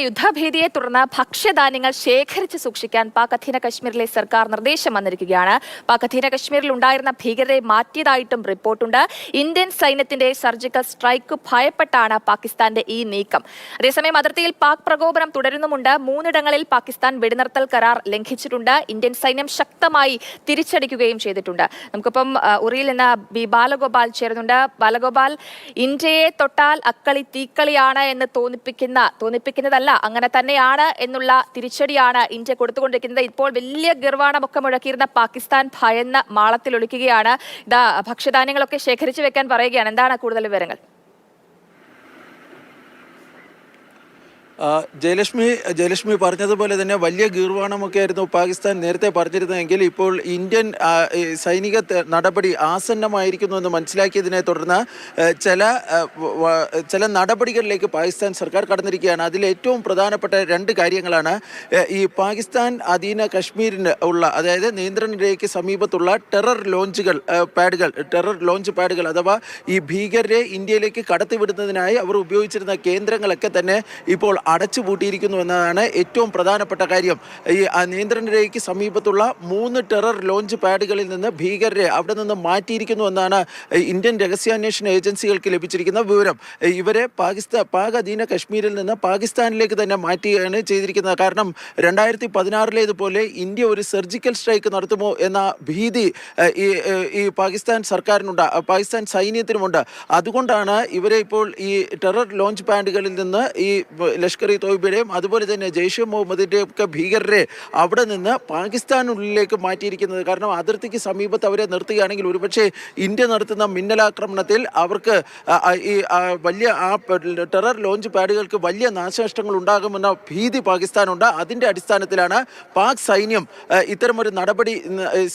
യുദ്ധഭീതിയെ തുടർന്ന് ഭക്ഷ്യധാന്യങ്ങൾ ശേഖരിച്ച് സൂക്ഷിക്കാൻ പാക് അധീന കശ്മീരിലെ സർക്കാർ നിർദ്ദേശം വന്നിരിക്കുകയാണ്. പാക് അധീന കശ്മീരിൽ ഉണ്ടായിരുന്ന ഭീകരരെ മാറ്റിയതായിട്ടും റിപ്പോർട്ടുണ്ട്. ഇന്ത്യൻ സൈന്യത്തിന്റെ സർജിക്കൽ സ്ട്രൈക്ക് ഭയപ്പെട്ടാണ് പാകിസ്ഥാന്റെ ഈ നീക്കം. അതേസമയം അതിർത്തിയിൽ പാക് പ്രകോപനം തുടരുന്നുമുണ്ട്. 3 ഇടങ്ങളിൽ പാകിസ്ഥാൻ വെടിനിർത്തൽ കരാർ ലംഘിച്ചിട്ടുണ്ട്. ഇന്ത്യൻ സൈന്യം ശക്തമായി തിരിച്ചടിക്കുകയും ചെയ്തിട്ടുണ്ട്. നമുക്കിപ്പം ഉറിയിൽ നിന്ന് ബി ബാലഗോപാൽ ചേരുന്നുണ്ട്. ബാലഗോപാൽ, ഇന്ത്യയെ തൊട്ടാൽ അക്കളി തീക്കളിയാണ് എന്ന് തോന്നിപ്പിക്കുന്നതല്ല, അങ്ങനെ തന്നെയാണ് എന്നുള്ള തിരിച്ചടിയാണ് ഇന്ത്യ കൊടുത്തുകൊണ്ടിരിക്കുന്നത്. ഇപ്പോൾ വലിയ ഗർവാണമൊക്കെ മുഴക്കിയിരുന്ന പാകിസ്ഥാൻ ഭയന്ന് മാളത്തിലൊളിക്കുകയാണ്. ഇതാ ഭക്ഷ്യധാന്യങ്ങളൊക്കെ ശേഖരിച്ചു വെക്കാൻ പറയുകയാണ്. എന്താണ് കൂടുതൽ വിവരങ്ങൾ? ജയലക്ഷ്മി പറഞ്ഞതുപോലെ തന്നെ വലിയ ഗീർവാണമൊക്കെ ആയിരുന്നു പാകിസ്ഥാൻ നേരത്തെ പറഞ്ഞിരുന്നതെങ്കിൽ ഇപ്പോൾ ഇന്ത്യൻ സൈനിക നടപടി ആസന്നമായിരിക്കുന്നു എന്ന് മനസ്സിലാക്കിയതിനെ തുടർന്ന് ചില നടപടികളിലേക്ക് പാകിസ്ഥാൻ സർക്കാർ കടന്നിരിക്കുകയാണ്. അതിൽ ഏറ്റവും പ്രധാനപ്പെട്ട 2 കാര്യങ്ങളാണ് ഈ പാകിസ്ഥാൻ അധീന കശ്മീരിന് ഉള്ള, അതായത് നിയന്ത്രണ രേഖയ്ക്ക് സമീപത്തുള്ള ടെറർ ലോഞ്ച് പാഡുകൾ അഥവാ ഈ ഭീകരരെ ഇന്ത്യയിലേക്ക് കടത്തിവിടുന്നതിനായി അവർ ഉപയോഗിച്ചിരുന്ന കേന്ദ്രങ്ങളൊക്കെ തന്നെ ഇപ്പോൾ അടച്ചുപൂട്ടിയിരിക്കുന്നു എന്നതാണ് ഏറ്റവും പ്രധാനപ്പെട്ട കാര്യം. ഈ നിയന്ത്രണ രേഖയ്ക്ക് സമീപത്തുള്ള 3 ടെറർ ലോഞ്ച് പാഡുകളിൽ നിന്ന് ഭീകരരെ അവിടെ നിന്ന് മാറ്റിയിരിക്കുന്നു എന്നാണ് ഇന്ത്യൻ രഹസ്യാന്വേഷണ ഏജൻസികൾക്ക് ലഭിച്ചിരിക്കുന്ന വിവരം. ഇവരെ പാക് അധീന കശ്മീരിൽ നിന്ന് പാകിസ്ഥാനിലേക്ക് തന്നെ മാറ്റുകയാണ് ചെയ്തിരിക്കുന്നത്. കാരണം 2016 ഇന്ത്യ ഒരു സർജിക്കൽ സ്ട്രൈക്ക് നടത്തുമോ എന്ന ഭീതി ഈ പാകിസ്ഥാൻ സർക്കാരിനുണ്ട്, പാകിസ്ഥാൻ സൈന്യത്തിനുമുണ്ട്. അതുകൊണ്ടാണ് ഇവരെ ഇപ്പോൾ ഈ ടെറർ ലോഞ്ച് പാഡുകളിൽ നിന്ന് ഈ ലഷ്കർ ഇ തോയ്ബയുടെയും അതുപോലെ തന്നെ ജെയ്ഷെ മുഹമ്മദിൻ്റെയും ഒക്കെ ഭീകരരെ അവിടെ നിന്ന് പാകിസ്ഥാനുള്ളിലേക്ക് മാറ്റിയിരിക്കുന്നത്. കാരണം അതിർത്തിക്ക് സമീപത്ത് അവരെ നിർത്തുകയാണെങ്കിൽ ഒരുപക്ഷെ ഇന്ത്യ നടത്തുന്ന മിന്നലാക്രമണത്തിൽ അവർക്ക് ഈ വലിയ ടെറർ ലോഞ്ച് പാഡുകൾക്ക് വലിയ നാശനഷ്ടങ്ങൾ ഉണ്ടാകുമെന്ന ഭീതി പാകിസ്ഥാനുണ്ട്. അതിൻ്റെ അടിസ്ഥാനത്തിലാണ് പാക് സൈന്യം ഇത്തരമൊരു നടപടി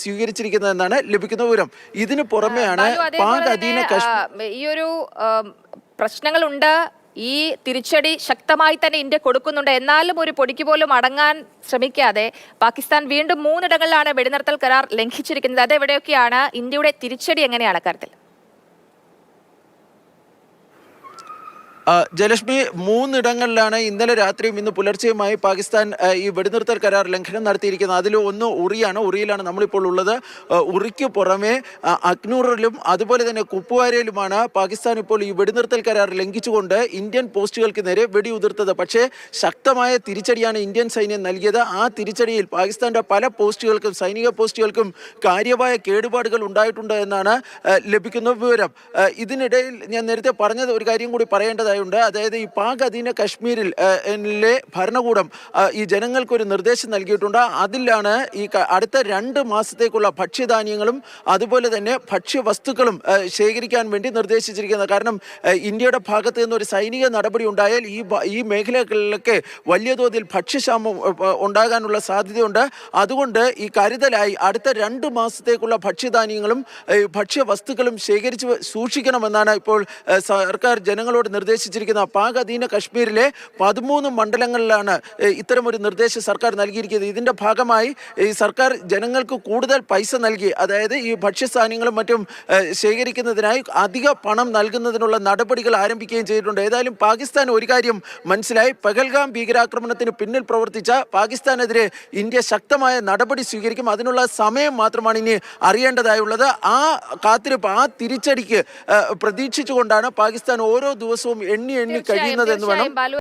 സ്വീകരിച്ചിരിക്കുന്നതെന്നാണ് ലഭിക്കുന്ന വിവരം. ഇതിനു പുറമെയാണ് പാക് അധീന കശ്മീർ ഈ ഒരു പ്രശ്നങ്ങളുണ്ട്. ഈ തിരിച്ചടി ശക്തമായി തന്നെ ഇന്ത്യ കൊടുക്കുന്നുണ്ട്. എന്നാലും ഒരു പൊടിക്ക് പോലും അടങ്ങാൻ ശ്രമിക്കാതെ പാകിസ്ഥാൻ വീണ്ടും 3 ഇടങ്ങളിലാണ് വെടിനിർത്തൽ കരാർ ലംഘിച്ചിരിക്കുന്നത്. അതെവിടെയൊക്കെയാണ്? ഇന്ത്യയുടെ തിരിച്ചടി എങ്ങനെയാണ് കാര്യത്തിൽ? ജയലക്ഷ്മി, 3 ഇടങ്ങളിലാണ് ഇന്നലെ രാത്രിയും ഇന്ന് പുലർച്ചെയുമായി പാകിസ്ഥാൻ ഈ വെടിനിർത്തൽ കരാർ ലംഘനം നടത്തിയിരിക്കുന്നത്. അതിൽ ഒന്ന് ഉറിയിലാണ് നമ്മളിപ്പോൾ ഉള്ളത്. ഉറിക്ക് പുറമെ അഖ്നൂറിലും അതുപോലെ തന്നെ കുപ്വാരയിലുമാണ് പാകിസ്ഥാൻ ഇപ്പോൾ ഈ വെടിനിർത്തൽ കരാർ ലംഘിച്ചുകൊണ്ട് ഇന്ത്യൻ പോസ്റ്റുകൾക്ക് നേരെ വെടിയുതിർത്തത്. പക്ഷേ ശക്തമായ തിരിച്ചടിയാണ് ഇന്ത്യൻ സൈന്യം നൽകിയത്. ആ തിരിച്ചടിയിൽ പാകിസ്ഥാന്റെ പല പോസ്റ്റുകൾക്കും, സൈനിക പോസ്റ്റുകൾക്കും കാര്യമായ കേടുപാടുകൾ ഉണ്ടായിട്ടുണ്ട് എന്നാണ് ലഭിക്കുന്ന വിവരം. ഇതിനിടയിൽ ഞാൻ നേരത്തെ പറഞ്ഞത് ഒരു കാര്യം കൂടി പറയേണ്ടതായി. അതായത് ഈ പാക് അധീന കശ്മീരിലെ ഭരണകൂടം ഈ ജനങ്ങൾക്കൊരു നിർദ്ദേശം നൽകിയിട്ടുണ്ട്. അതിലാണ് ഈ അടുത്ത 2 മാസത്തേക്കുള്ള ഭക്ഷ്യധാന്യങ്ങളും അതുപോലെ തന്നെ ഭക്ഷ്യവസ്തുക്കളും ശേഖരിക്കാൻ വേണ്ടി നിർദ്ദേശിച്ചിരിക്കുന്നത്. കാരണം ഇന്ത്യയുടെ ഭാഗത്ത് നിന്ന് ഒരു സൈനിക നടപടി ഉണ്ടായാൽ ഈ മേഖലകളിലൊക്കെ വലിയ തോതിൽ ഭക്ഷ്യക്ഷാമം ഉണ്ടാകാനുള്ള സാധ്യതയുണ്ട്. അതുകൊണ്ട് ഈ കരുതലായി അടുത്ത 2 മാസത്തേക്കുള്ള ഭക്ഷ്യധാന്യങ്ങളും ഭക്ഷ്യവസ്തുക്കളും ശേഖരിച്ച് സൂക്ഷിക്കണമെന്നാണ് ഇപ്പോൾ സർക്കാർ ജനങ്ങളോട് നിർദ്ദേശിച്ചിരിക്കുന്ന. പാക് അധീന കശ്മീരിലെ 13 മണ്ഡലങ്ങളിലാണ് ഇത്തരമൊരു നിർദ്ദേശം സർക്കാർ നൽകിയിരിക്കുന്നത്. ഇതിൻ്റെ ഭാഗമായി ഈ സർക്കാർ ജനങ്ങൾക്ക് കൂടുതൽ പൈസ നൽകി, അതായത് ഈ ഭക്ഷ്യസാധനങ്ങളും മറ്റും ശേഖരിക്കുന്നതിനായി അധിക പണം നൽകുന്നതിനുള്ള നടപടികൾ ആരംഭിക്കുകയും ചെയ്തിട്ടുണ്ട്. ഏതായാലും പാകിസ്ഥാൻ ഒരു കാര്യം മനസ്സിലായി. പഹൽഗാം ഭീകരാക്രമണത്തിന് പിന്നിൽ പ്രവർത്തിച്ച പാകിസ്ഥാനെതിരെ ഇന്ത്യ ശക്തമായ നടപടി സ്വീകരിക്കും. അതിനുള്ള സമയം മാത്രമാണ് ഇനി അറിയേണ്ടതായുള്ളത്. ആ കാത്തിരിപ്പ്, ആ തിരിച്ചടിക്ക് പ്രതീക്ഷിച്ചുകൊണ്ടാണ് പാകിസ്ഥാൻ ഓരോ ദിവസവും എണ്ണി കഴിയുന്നതെന്ന് വേണം